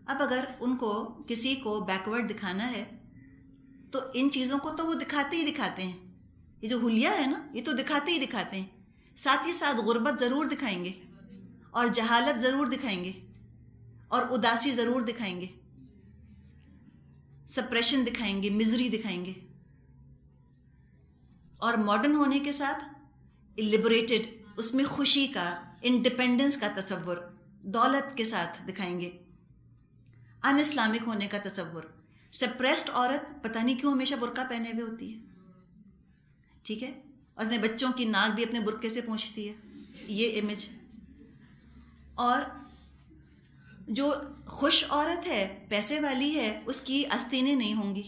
A: اب اگر ان کو کسی کو بیکورڈ دکھانا ہے تو ان چیزوں کو تو وہ دکھاتے ہی دکھاتے ہیں. یہ جو حلیہ ہے نا یہ تو دکھاتے ہی دکھاتے ہیں. ساتھ ہی ساتھ غربت ضرور دکھائیں گے اور جہالت ضرور دکھائیں گے اور اداسی ضرور دکھائیں گے, سپریشن دکھائیں گے, مزری دکھائیں گے. اور ماڈرن ہونے کے ساتھ لبریٹڈ, اس میں خوشی کا, انڈیپینڈنس کا تصور دولت کے ساتھ دکھائیں گے. ان اسلامک ہونے کا تصور. سپریسڈ عورت پتہ نہیں کیوں ہمیشہ برقع پہنے ہوئے ہوتی ہے, ٹھیک ہے, اور اپنے بچوں کی ناک بھی اپنے برقعے سے پونچھتی ہے, یہ امیج. اور جو خوش عورت ہے, پیسے والی ہے, اس کی آستینیں نہیں ہوں گی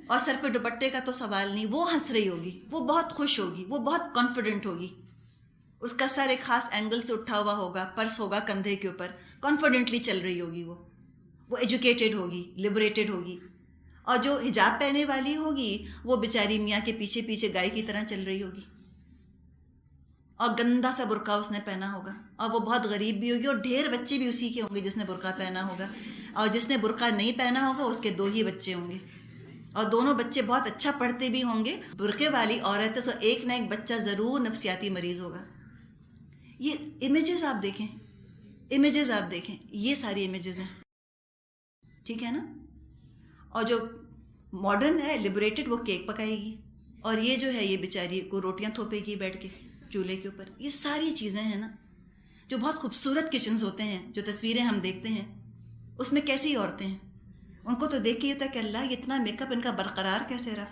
A: اور سر پہ دوپٹے کا تو سوال نہیں, وہ ہنس رہی ہوگی, وہ بہت خوش ہوگی, وہ بہت کانفیڈنٹ ہوگی. اس کا سر ایک خاص اینگل سے اٹھا ہوا ہوگا, پرس ہوگا کندھے کے اوپر, کانفیڈنٹلی چل رہی ہوگی. وہ ایجوکیٹڈ ہوگی, لبریٹڈ ہوگی. اور جو حجاب پہنے والی ہوگی وہ بیچاری میاں کے پیچھے پیچھے گائے کی طرح چل رہی ہوگی, اور گندا سا برقع اس نے پہنا ہوگا, اور وہ بہت غریب بھی ہوگی, اور ڈھیر بچے بھی اسی کے ہوں گے جس نے برقع پہنا ہوگا, اور جس نے برقع نہیں پہنا ہوگا اس کے 2 ہی بچے ہوں گے, اور دونوں بچے بہت اچھا پڑھتے بھی ہوں گے. برقعے والی عورت ہے تو ایک نہ ایک بچہ ضرور نفسیاتی مریض ہوگا. یہ امیجز آپ دیکھیں, امیجز آپ دیکھیں, یہ ساری امیجز ہیں, ٹھیک ہے نا. اور جو ماڈرن ہے لبریٹڈ, وہ کیک پکائے گی, اور یہ جو ہے یہ بیچاری کو روٹیاں تھوپے گی بیٹھ کے چولہے کے اوپر. یہ ساری چیزیں ہیں نا جو بہت خوبصورت کچنز ہوتے ہیں, جو تصویریں ہم دیکھتے ہیں اس میں کیسی عورتیں ہیں, ان کو تو دیکھ کے یہ ہوتا ہے کہ اللہ یہ اتنا میک اپ ان کا برقرار کیسے رہا,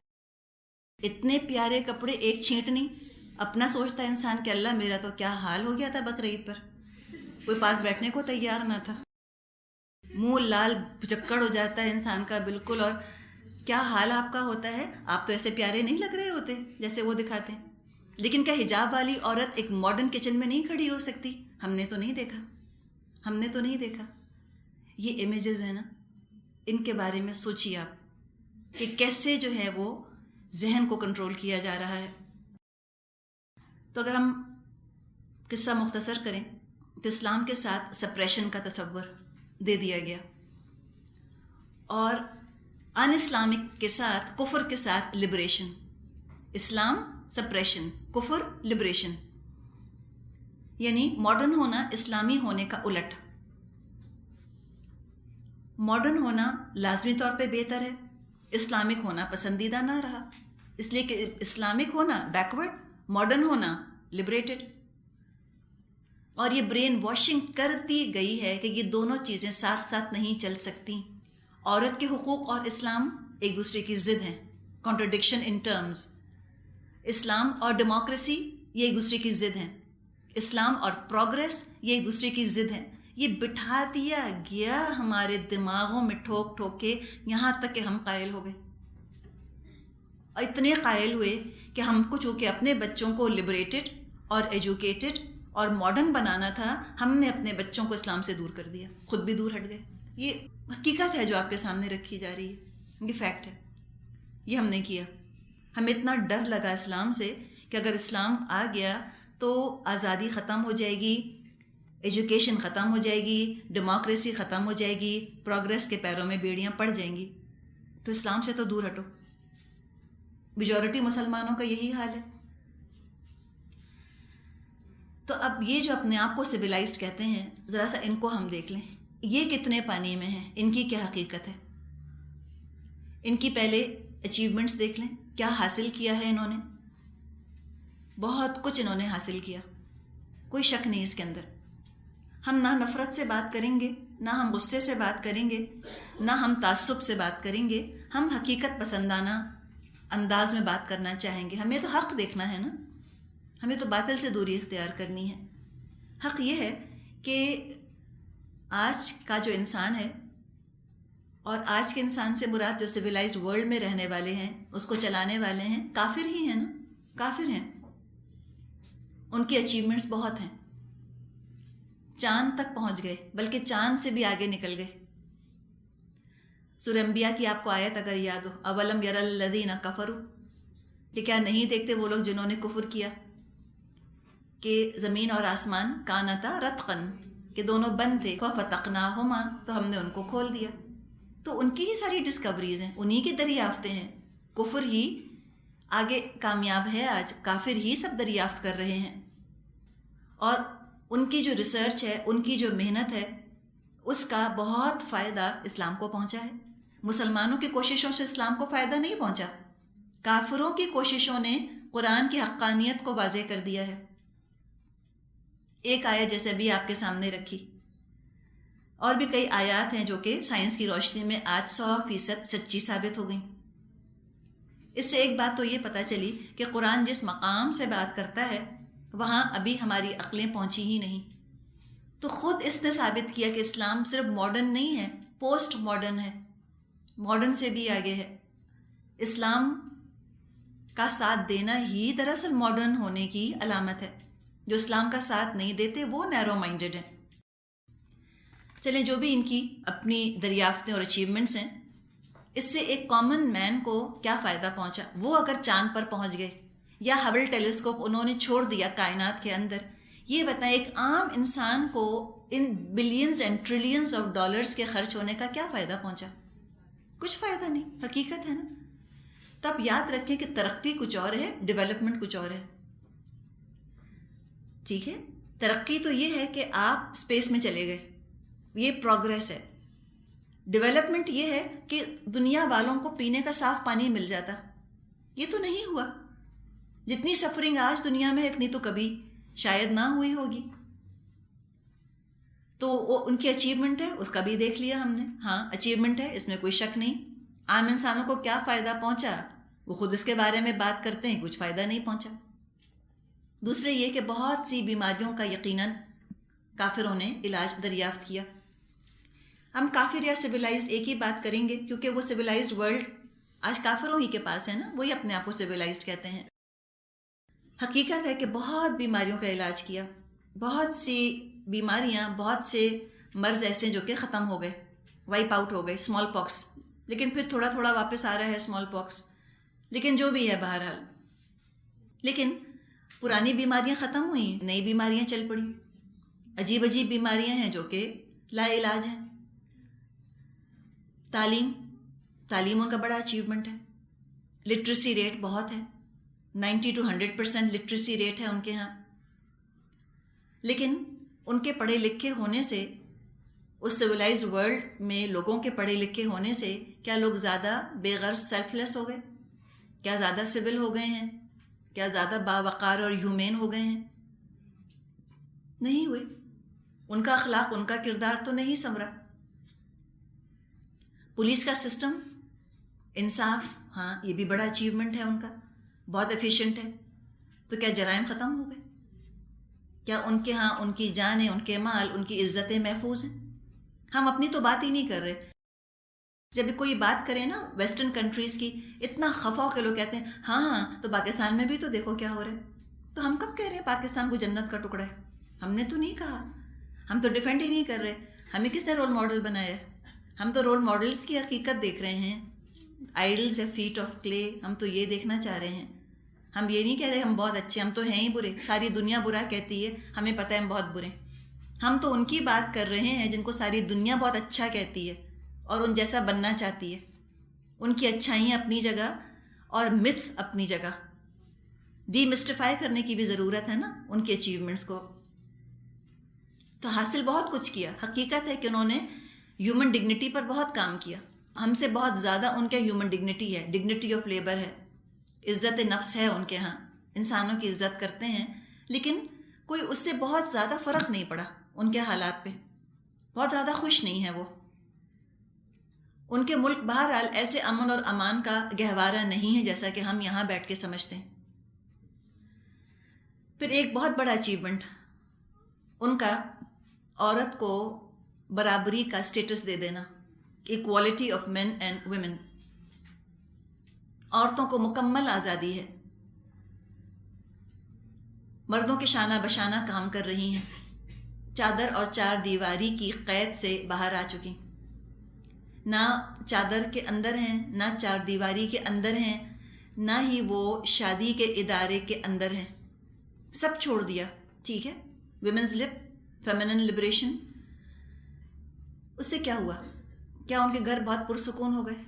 A: اتنے پیارے کپڑے, ایک چھینٹ نہیں. اپنا سوچتا ہے انسان کہ اللہ میرا تو کیا حال ہو گیا تھا بقرعید پر, کوئی پاس بیٹھنے کو تیار نہ تھا, منہ لال پچکڑ ہو جاتا ہے انسان کا بالکل. اور کیا حال آپ کا ہوتا ہے, آپ تو ایسے پیارے نہیں لگ رہے ہوتے جیسے وہ دکھاتے ہیں. لیکن کیا حجاب والی عورت ایک ماڈرن کچن میں نہیں کھڑی ہو سکتی؟ ہم نے تو نہیں دیکھا, ہم نے تو نہیں دیکھا. یہ امیجز ہیں نا, ان کے بارے میں سوچیے آپ کہ کیسے جو ہے وہ ذہن کو کنٹرول کیا جا رہا ہے. تو اگر ہم قصہ مختصر کریں تو اسلام کے ساتھ سپریشن کا تصور دے دیا گیا, اور ان اسلامک کے ساتھ, کفر کے ساتھ لبریشن. اسلام سپریشن, کفر لبریشن. یعنی ماڈرن ہونا اسلامی ہونے کا الٹ. ماڈرن ہونا لازمی طور پہ بہتر ہے, اسلامک ہونا پسندیدہ نہ رہا, اس لیے کہ اسلامک ہونا بیکورڈ, ماڈرن ہونا لبریٹڈ. اور یہ برین واشنگ کرتی گئی ہے کہ یہ دونوں چیزیں ساتھ ساتھ نہیں چل سکتی. عورت کے حقوق اور اسلام ایک دوسرے کی ضد ہیں, کانٹرڈکشن ان ٹرمز. اسلام اور ڈیموکریسی یہ ایک دوسرے کی ضد ہیں, اسلام اور پروگریس یہ ایک دوسرے کی ضد ہیں. یہ بٹھا دیا گیا ہمارے دماغوں میں ٹھوک ٹھوک کے, یہاں تک کہ ہم قائل ہو گئے. اور اتنے قائل ہوئے کہ ہم کو چونکہ اپنے بچوں کو لبریٹڈ اور ایجوکیٹڈ اور ماڈرن بنانا تھا, ہم نے اپنے بچوں کو اسلام سے دور کر دیا, خود بھی دور ہٹ گئے. یہ حقیقت ہے جو آپ کے سامنے رکھی جا رہی ہے, یہ فیکٹ ہے. یہ ہم نے کیا. ہمیں اتنا ڈر لگا اسلام سے کہ اگر اسلام آ گیا تو آزادی ختم ہو جائے گی, ایجوکیشن ختم ہو جائے گی, ڈیموکریسی ختم ہو جائے گی, پروگریس کے پیروں میں بیڑیاں پڑ جائیں گی. تو اسلام سے تو دور ہٹو. میجورٹی مسلمانوں کا یہی حال ہے. تو اب یہ جو اپنے آپ کو سویلائزڈ کہتے ہیں, ذرا سا ان کو ہم دیکھ لیں, یہ کتنے پانی میں ہیں, ان کی کیا حقیقت ہے. ان کی پہلے اچیومنٹس دیکھ لیں, کیا حاصل کیا ہے انہوں نے. بہت کچھ انہوں نے حاصل کیا, کوئی شک نہیں اس کے اندر. ہم نہ نفرت سے بات کریں گے, نہ ہم غصے سے بات کریں گے, نہ ہم تعصب سے بات کریں گے. ہم حقیقت پسندانہ انداز میں بات کرنا چاہیں گے. ہمیں تو حق دیکھنا ہے نا, ہمیں تو باطل سے دوری اختیار کرنی ہے. حق یہ ہے کہ آج کا جو انسان ہے, اور آج کے انسان سے مراد جو سویلائزڈ ورلڈ میں رہنے والے ہیں, اس کو چلانے والے ہیں, کافر ہی ہیں نا, کافر ہیں. ان کی اچیومنٹس بہت ہیں, چاند تک پہنچ گئے, بلکہ چاند سے بھی آگے نکل گئے. سورہ انبیاء کی آپ کو آیت اگر یاد ہو, اولم یر الذین کفروا, کہ کیا نہیں دیکھتے وہ لوگ جنہوں نے کفر کیا کہ زمین اور آسمان کانتا رتقن, کہ دونوں بند تھے, ففتقناہما, تو ہم نے ان کو کھول دیا. تو ان کی ہی ساری ڈسکوریز ہیں، انہی کی دریافتیں ہیں. کفر ہی آگے کامیاب ہے، آج کافر ہی سب دریافت کر رہے ہیں. اور ان کی جو ریسرچ ہے، ان کی جو محنت ہے، اس کا بہت فائدہ اسلام کو پہنچا ہے. مسلمانوں کی کوششوں سے اسلام کو فائدہ نہیں پہنچا، کافروں کی کوششوں نے قرآن کی حقانیت کو واضح کر دیا ہے. ایک آیت جیسے ابھی آپ کے سامنے رکھی، اور بھی کئی آیات ہیں جو کہ سائنس کی روشنی میں آج 100% سچی ثابت ہو گئیں. اس سے ایک بات تو یہ پتہ چلی کہ قرآن جس مقام سے بات کرتا ہے وہاں ابھی ہماری عقلیں پہنچی ہی نہیں. تو خود اس نے ثابت کیا کہ اسلام صرف ماڈرن نہیں ہے، پوسٹ ماڈرن ہے، ماڈرن سے بھی آگے ہے. اسلام کا ساتھ دینا ہی دراصل ماڈرن ہونے کی علامت ہے. جو اسلام کا ساتھ نہیں دیتے وہ نیرو مائنڈڈ ہیں. چلیں، جو بھی ان کی اپنی دریافتیں اور اچیومنٹس ہیں، اس سے ایک کامن مین کو کیا فائدہ پہنچا؟ وہ اگر چاند پر پہنچ گئے یا ہبل ٹیلیسکوپ انہوں نے چھوڑ دیا کائنات کے اندر، یہ بتائیں ایک عام انسان کو ان billions and trillions of dollars کے خرچ ہونے کا کیا فائدہ پہنچا؟ کچھ فائدہ نہیں. حقیقت ہے نا. تو آپ یاد رکھیں کہ ترقی کچھ اور ہے، ڈیولپمنٹ کچھ اور ہے. ٹھیک ہے، ترقی تو یہ ہے کہ آپ اسپیس میں چلے گئے، یہ پروگریس ہے. ڈیولپمنٹ یہ ہے کہ دنیا والوں کو پینے کا صاف پانی مل جاتا. یہ تو نہیں ہوا. جتنی سفرنگ آج دنیا میں ہے اتنی تو کبھی شاید نہ ہوئی ہوگی. تو وہ ان کی اچیومنٹ ہے، اس کا بھی دیکھ لیا ہم نے. ہاں اچیومنٹ ہے، اس میں کوئی شک نہیں. عام انسانوں کو کیا فائدہ پہنچا وہ خود اس کے بارے میں بات کرتے ہیں، کچھ فائدہ نہیں پہنچا. دوسرے یہ کہ بہت سی بیماریوں کا یقیناً کافروں نے علاج دریافت کیا. ہم کافر یا سویلائزڈ ایک ہی بات کریں گے کیونکہ وہ سویلائزڈ ورلڈ آج کافروں ہی کے پاس ہے نا، وہی اپنے آپ کو سویلائزڈ کہتے ہیں. حقیقت ہے کہ بہت بیماریوں کا علاج کیا. بہت سی بیماریاں، بہت سے مرض ایسے جو کہ ختم ہو گئے، وائپ آؤٹ ہو گئے. اسمال پاکس، لیکن پھر تھوڑا تھوڑا واپس آ رہا ہے اسمال پاکس. لیکن جو بھی ہے بہرحال، لیکن پرانی بیماریاں ختم ہوئیں، نئی بیماریاں چل پڑیں. عجیب عجیب بیماریاں ہیں جو کہ لا علاج ہیں. تعلیم ان کا بڑا اچیومنٹ ہے. لٹریسی ریٹ بہت ہے، 90 to 100% لٹریسی ریٹ ہے ان کے ہاں. لیکن ان کے پڑھے لکھے ہونے سے، اس سویلائز ورلڈ میں لوگوں کے پڑھے لکھے ہونے سے کیا لوگ زیادہ بے غرض سیلف لیس ہو گئے؟ کیا زیادہ سول ہو گئے ہیں؟ کیا زیادہ باوقار اور ہیومین ہو گئے ہیں؟ نہیں ہوئے. ان کا اخلاق، ان کا کردار تو نہیں سنورا. پولیس کا سسٹم، انصاف، ہاں یہ بھی بڑا اچیومنٹ ہے ان کا، بہت ایفیشینٹ ہے. تو کیا جرائم ختم ہو گئے؟ کیا ان کے ہاں ان کی جانیں، ان کے مال، ان کی عزتیں محفوظ ہیں؟ ہم اپنی تو بات ہی نہیں کر رہے. جب کوئی بات کرے نا ویسٹرن کنٹریز کی، اتنا خفا ہو کے لوگ کہتے ہیں ہاں تو پاکستان میں بھی تو دیکھو کیا ہو رہا ہے. تو ہم کب کہہ رہے ہیں پاکستان کو جنت کا ٹکڑا ہے؟ ہم نے تو نہیں کہا. ہم تو ڈیفینڈ ہی نہیں کر رہے. ہمیں کس نے رول ماڈل بنایا ہے؟ ہم تو رول ماڈلز کی حقیقت دیکھ رہے ہیں. آئیڈلز یا فیٹ آف کلے ہم تو یہ دیکھنا چاہ رہے ہیں. ہم یہ نہیں کہہ رہے ہم بہت اچھے، ہم تو ہیں ہی برے. ساری دنیا برا کہتی ہے، ہمیں پتہ ہے ہم بہت برے. ہم تو ان کی بات کر رہے ہیں جن کو ساری دنیا بہت اچھا کہتی ہے اور ان جیسا بننا چاہتی ہے. ان کی اچھائیاں اپنی جگہ اور متھ اپنی جگہ. ڈی مسٹیفائی کرنے کی بھی ضرورت ہے نا ان کے اچیومنٹس کو. تو حاصل بہت کچھ کیا. حقیقت ہے کہ انہوں نے ہیومن ڈگنیٹی پر بہت کام کیا. ہم سے بہت زیادہ ان کے ہیومن ڈگنیٹی ہے، ڈگنیٹی آف لیبر ہے، عزت نفس ہے ان کے ہاں. انسانوں کی عزت کرتے ہیں، لیکن کوئی اس سے بہت زیادہ فرق نہیں پڑا ان کے حالات پہ. بہت زیادہ خوش نہیں ہیں وہ. ان کے ملک بہرحال ایسے امن اور امان کا گہوارہ نہیں ہے جیسا کہ ہم یہاں بیٹھ کے سمجھتے ہیں. پھر ایک بہت بڑا اچیومنٹ ان کا عورت کو برابری کا سٹیٹس دے دینا، equality of men and women. عورتوں کو مکمل آزادی ہے. مردوں کے شانہ بشانہ کام کر رہی ہیں، چادر اور چار دیواری کی قید سے باہر آ چکی. نہ چادر کے اندر ہیں، نہ چار دیواری کے اندر ہیں، نہ ہی وہ شادی کے ادارے کے اندر ہیں. سب چھوڑ دیا. ٹھیک ہے، ویمنز لب، فیمنن لبریشن. اس سے کیا ہوا؟ کیا ان کے گھر بہت پرسکون ہو گئے؟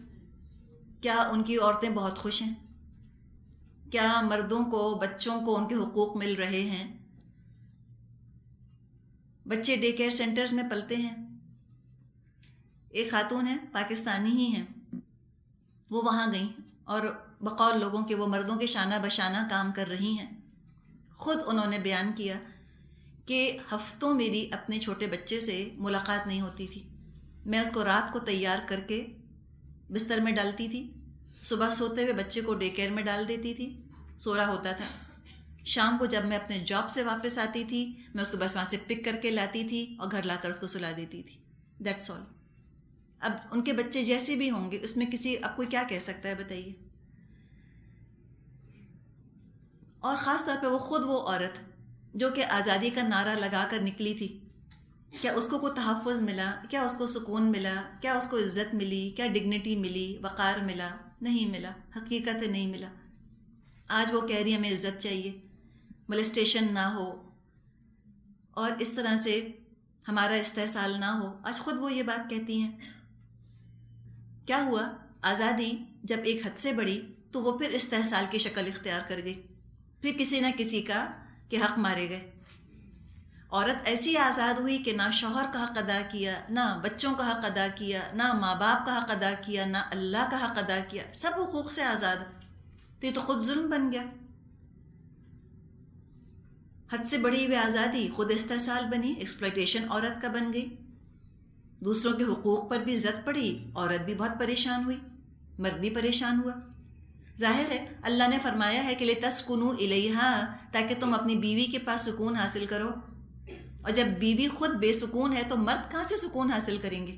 A: کیا ان کی عورتیں بہت خوش ہیں؟ کیا مردوں کو، بچوں کو ان کے حقوق مل رہے ہیں؟ بچے ڈے کیئر سینٹرز میں پلتے ہیں. ایک خاتون ہیں، پاکستانی ہی ہیں، وہ وہاں گئیں اور بقول لوگوں کے وہ مردوں کے شانہ بشانہ کام کر رہی ہیں. خود انہوں نے بیان کیا کہ ہفتوں میری اپنے چھوٹے بچے سے ملاقات نہیں ہوتی تھی. میں اس کو رات کو تیار کر کے بستر میں ڈالتی تھی، صبح سوتے ہوئے بچے کو ڈے کیئر میں ڈال دیتی تھی، سو رہا ہوتا تھا. شام کو جب میں اپنے جاب سے واپس آتی تھی میں اس کو بس وہاں سے پک کر کے لاتی تھی اور گھر لا کر اس کو سلا دیتی تھی. That's all. اب ان کے بچے جیسے بھی ہوں گے اس میں اب کوئی کیا کہہ سکتا ہے بتائیے. اور خاص طور پہ وہ عورت جو کہ آزادی کا نعرہ لگا کر نکلی تھی، کیا اس کو کوئی تحفظ ملا؟ کیا اس کو سکون ملا؟ کیا اس کو عزت ملی؟ کیا ڈگنیٹی ملی؟ وقار ملا؟ نہیں ملا، حقیقت نہیں ملا. آج وہ کہہ رہی ہمیں عزت چاہیے، مولسٹیشن نہ ہو اور اس طرح سے ہمارا استحصال نہ ہو. آج خود وہ یہ بات کہتی ہیں. کیا ہوا؟ آزادی جب ایک حد سے بڑھی تو وہ پھر استحصال کی شکل اختیار کر گئی، پھر کسی نہ کسی کا کہ حق مارے گئے. عورت ایسی آزاد ہوئی کہ نہ شوہر کا حق ادا کیا، نہ بچوں کا حق ادا کیا، نہ ماں باپ کا حق ادا کیا، نہ اللہ کا حق ادا کیا، سب حقوق سے آزاد. تو یہ تو خود ظلم بن گیا. حد سے بڑی ہوئی آزادی خود استحصال بنی، ایکسپلائٹیشن عورت کا بن گئی. دوسروں کے حقوق پر بھی زد پڑی، عورت بھی بہت پریشان ہوئی، مرد بھی پریشان ہوا. ظاہر ہے اللہ نے فرمایا ہے کہ لِتَسْكُنُوا إِلَيْهَا، تاکہ تم اپنی بیوی کے پاس سکون حاصل کرو. اور جب بیوی خود بے سکون ہے تو مرد کہاں سے سکون حاصل کریں گے؟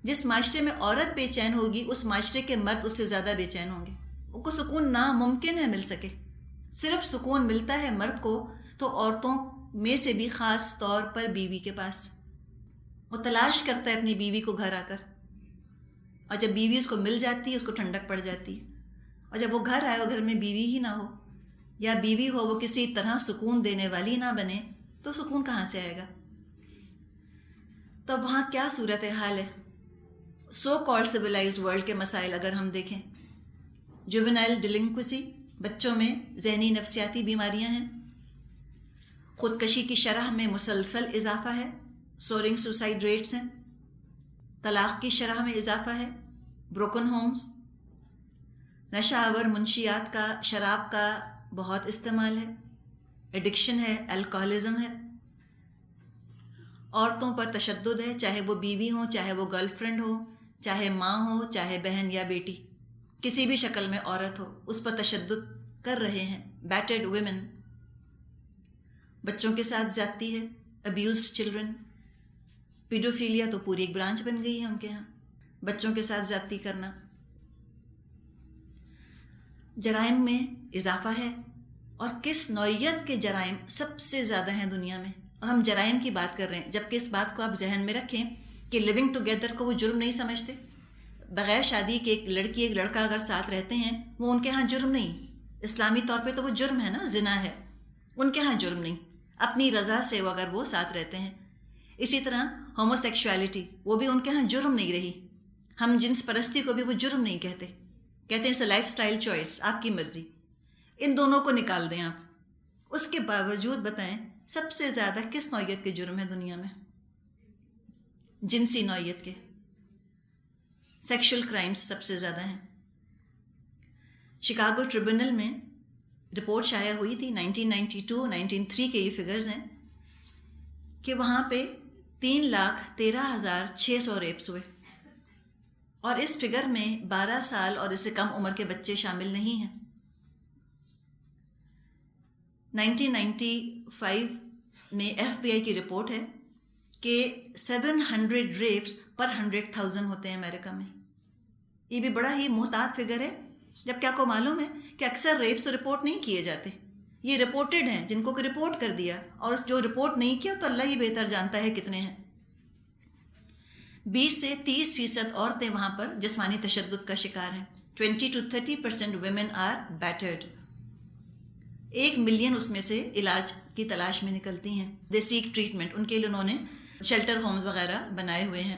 A: جس معاشرے میں عورت بے چین ہوگی اس معاشرے کے مرد اس سے زیادہ بے چین ہوں گے. ان کو سکون ناممکن ہے مل سکے. صرف سکون ملتا ہے مرد کو تو عورتوں میں سے بھی خاص طور پر بیوی کے پاس. وہ تلاش کرتا ہے اپنی بیوی کو گھر آ کر، اور جب بیوی اس کو مل جاتی ہے اس کو ٹھنڈک پڑ جاتی ہے. اور جب وہ گھر آئے اور گھر میں بیوی ہی نہ ہو، یا بیوی ہو وہ کسی طرح سکون دینے والی نہ بنے، تو سکون کہاں سے آئے گا؟ تو وہاں کیا صورت حال ہے؟ سو کالڈ سویلائزڈ ورلڈ کے مسائل اگر ہم دیکھیں، جوونائل ڈیلنکوسی، بچوں میں ذہنی نفسیاتی بیماریاں ہیں. خودکشی کی شرح میں مسلسل اضافہ ہے، سورنگ سوسائڈ ریٹس ہیں. طلاق کی شرح میں اضافہ ہے، بروکن ہومز. نشہ آور منشیات کا، شراب کا بہت استعمال ہے، ایڈکشن ہے، الکوہلزم ہے. عورتوں پر تشدد ہے، چاہے وہ بیوی ہوں، چاہے وہ گرل فرینڈ ہو، چاہے ماں ہو، چاہے بہن یا بیٹی، کسی بھی شکل میں عورت ہو اس پر تشدد کر رہے ہیں. بیٹرڈ ویمن، بچوں کے ساتھ زیادتی ہے، ابیوزڈ چلڈرن. پیڈوفیلیا تو پوری ایک برانچ بن گئی ہے ان کے ہاں، بچوں کے ساتھ زیادتی کرنا. جرائم میں اضافہ ہے، اور کس نوعیت کے جرائم سب سے زیادہ ہیں دنیا میں. اور ہم جرائم کی بات کر رہے ہیں، جبکہ اس بات کو آپ ذہن میں رکھیں کہ لیونگ ٹوگیدر کو وہ جرم نہیں سمجھتے. بغیر شادی کے ایک لڑکی ایک لڑکا اگر ساتھ رہتے ہیں وہ ان کے ہاں جرم نہیں. اسلامی طور پہ تو وہ جرم ہے نا، زنا ہے، ان کے ہاں جرم نہیں. اپنی رضا سے وہ اگر وہ ساتھ رہتے ہیں. اسی طرح ہومو سیکشوالٹی، وہ بھی ان کے ہاں جرم نہیں رہی. ہم جنس پرستی کو بھی وہ جرم نہیں کہتے، کہتے ہیں it's a life style choice, آپ کی مرضی. ان دونوں کو نکال دیں آپ. اس کے باوجود بتائیں سب سے زیادہ کس نوعیت کے جرم ہیں دنیا میں؟ جنسی نوعیت کے. سیکشل کرائمز سب سے زیادہ ہیں. شکاگو ٹریبونل میں رپورٹ شائع ہوئی تھی 1992-1993 کے یہ فگرز ہیں کہ وہاں پہ 3,13,600 ریپس ہوئے، اور اس فگر میں 12 سال اور اس سے کم عمر کے بچے شامل نہیں ہیں. 1995 میں FBI کی رپورٹ ہے کہ 700 ریپس پر 100,000 ہوتے ہیں امریکہ میں. یہ بھی بڑا ہی محتاط فگر ہے، جبکہ آپ کو معلوم ہے کہ اکثر ریپس تو رپورٹ نہیں کیے جاتے. یہ رپورٹڈ ہیں، جن کو کہ رپورٹ کر دیا، اور جو رپورٹ نہیں کیا تو اللہ ہی بہتر جانتا ہے کتنے ہیں. 20 سے 30% عورتیں وہاں پر جسمانی تشدد کا شکار ہیں. 20 to 30% women are battered. 1 million اس میں سے علاج کی تلاش میں نکلتی ہیں. دے سیک ٹریٹمنٹ، ان کے لیے انہوں نے شیلٹر ہومز وغیرہ بنائے ہوئے ہیں.